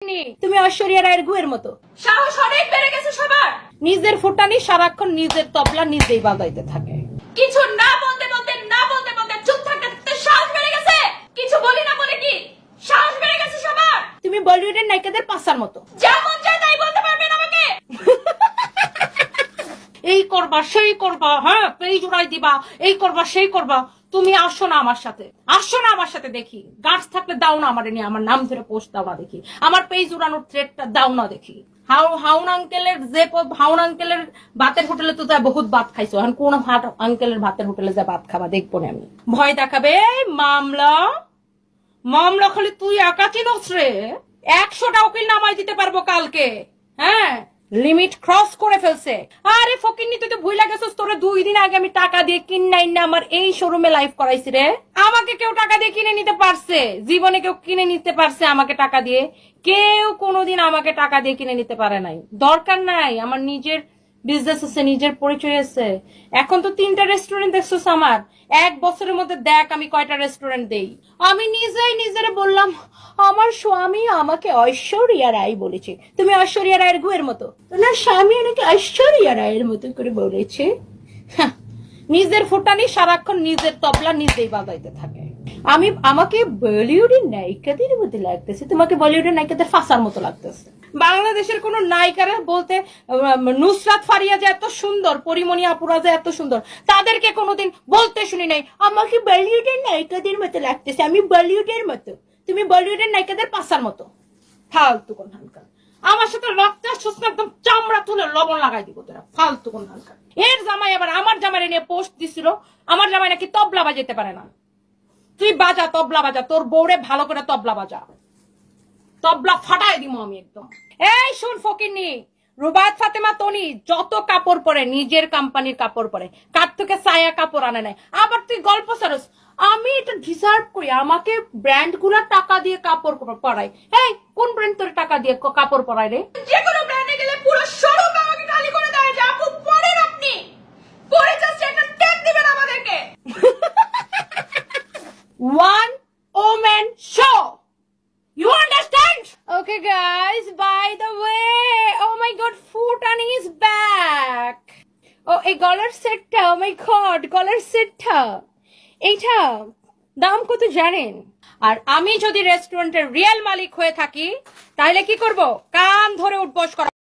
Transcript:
তুমি ঐশ্বরিয়া রায়ের গুয়ের মতো সাহস অনেক বেড়ে গেছে সবার। নিজের ফুটানি সারাক্ষণ নিজের তবলা নিজেই বাজাইতে থাকে। কিছু না বলতে বলতে চুপ থাকতে সাহস বেড়ে গেছে। কিছু বলি না বলে কি সাহস বেড়ে গেছে সবার। তুমি বলিউডের নায়িকাদের পাশার মতো যা মন চায় তাই বলতে পারবেন আমাকে। এই করবা সেই করবা, হ্যাঁ পেজ উড়াই দিবা, এই করবা সেই করবা। তুমি আসো না আমার সাথে দেখি। গাছ থাকলে দাও না আমার নিয়ে, আমার নাম ধরে পোস্ট দাও না দেখি, আমার পেজ উড়ানোর থ্রেডটা দাও না দেখি। হাউন আঙ্কেলের ভাতের হোটেলে তো তাই বহুত ভাত খাইছো, এখন কোন আঙ্কেলের ভাতের হোটেলে যা ভাত খাবা দেখবো না আমি। ভয় দেখাবে মামলা খালি তুই একা চিনস রে। 100টা উকিল নামাই দিতে পারবো কালকে। হ্যাঁ লিমিট ক্রস করে ফেলছে। আরে ফকিন্নি তুই তো ভুইলা গেছিস, তোরে 2 দিন আগে আমি টাকা দিয়ে কিনাই না আমার এই শোরুমে লাইভ করাইছি রে। আমাকে কেউ টাকা দিয়ে কিনে নিতে পারছে? জীবনে কেউ কিনে নিতে পারছে আমাকে টাকা দিয়ে? কেউ কোনোদিন আমাকে টাকা দিয়ে কিনে নিতে পারে নাই। দরকার নাই, আমার নিজের বিজনেস আছে, নিজের পরিচয় আছে। এখন তো 3টা রেস্টুরেন্ট দেখছিস আমার। 1 বছরের মধ্যে দেখ আমি কয়টা রেস্টুরেন্ট দেই। আমি নিজেরে বললাম আমার স্বামী আমাকে ঐশ্বরিয়া রায় বলেছে। তুমি ঐশ্বরিয়া রায়ের গুয়ের মতো। না, স্বামী আমাকে ঐশ্বরিয়া রায়ের মতো করে বলেছে। নিজের ফুটানি সারাক্ষণ নিজের তবলা নিজেই বাজাইতে থাকে। আমাকে বলিউডের নায়িকাদের মতো লাগতেছে, তোমাকে বলিউডের নায়িকাদের ফাঁসার মতো লাগতেছে। বাংলাদেশের কোন নায়িকারা বলতে নুসরাত ফারিয়া যে এত সুন্দর, পরিমণি আপুরা যে এত সুন্দর, তাদেরকে কোনোদিন বলতে শুনি নাই আমাকে বলিউডের নায়িকাদের মতো লাগতেছে, আমি বলিউডের মতো। তুমি বলিউডের নায়িকাদের পাশার মতো। ফালতু কোন হালকা আমার সাথে রক্ত শুষ্ক একদম চামড়া তুলে লবণ লাগাই দিব তোরা। ফালতু কোন হালকা। এর জামাই আবার আমার জামাই নিয়ে পোস্ট দিছিল, আমার জামাই নাকি তবলা বাজাইতে পারে না। তুই বাজা, তবলা বাজা, তোর বউরে ভালো করে তবলা বাজা, তবলা ফাটাই দিব আমি একদম। এই শুন ফকিন্নি, রুবায়াত ফাতেমা তনি যত কাপড় পরে নিজের কোম্পানির কাপড় পরে, কার থেকে সায়া কাপড় আনে নাই। আবার তুই গল্প সারস আমি এটা ডিজার্ভ করি, আমাকে ব্র্যান্ড গুলা টাকা দিয়ে কাপড় পরাই। এই কোন ব্র্যান্ড তোর টাকা দিয়ে কাপড় পরাই রে? যে কোনো ব্র্যান্ডে গেলে পুরো শোরুম আমাকে খালি করে দেয়। যে আপু পরেন, আপনি পরে জাস্ট একটা ট্যাগ দিবেন আমাদেরকে। One woman show. You understand? Okay guys, by the way, oh my god, Futani is back. Oh, এই গলার সেটটা, oh my god, গলার সেটটা এইটা দাম কত জানেন? আর আমি যদি রেস্টুরেন্টের রিয়েল মালিক হয়ে থাকি তাহলে কি করব? কান ধরে উঠবস করা।